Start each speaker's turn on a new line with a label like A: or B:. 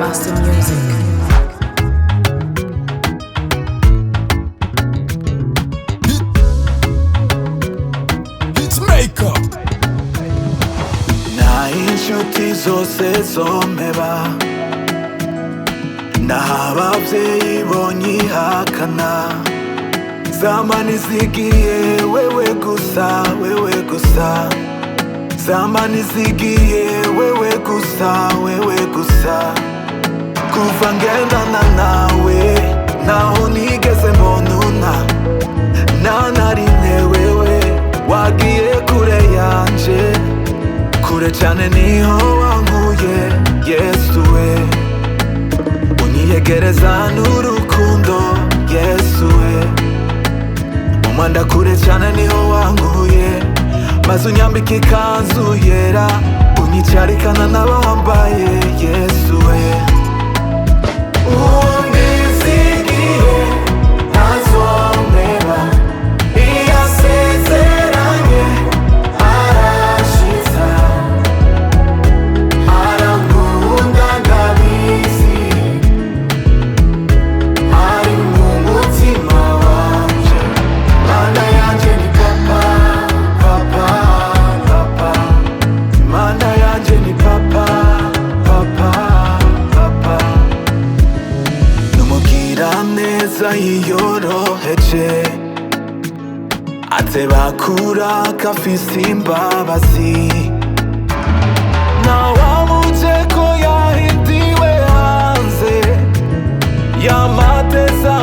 A: Master Music.
B: 나 inshuti zose zompeba naho abavyeyi bonyihakana zama nizigiye wewe gusa wewe gusa zama nizigiye wewe gusa wewe gusa kuva ngendana nawe naho nigeze mbonuna nta rimwe wewe wagiye kure yanje kure cyane niho wankuye Yesu we unyiyegereza n'urukundo Yesu we mumanda kure cyane niho wankuye maze unyambika ikanzu yera unyicarikana n'abambaye Yesu we unizigiye ntazomera iyo asezeranye arashitsa arankunda ndabizi ari mu mutima wanje Mana yanje ni papa papa papa Mana yanje ni papa papa papa numugira neza yiyoroheje ateba kuraka afise imbabazi ntawamuje ko yahindiwe hanze yamateza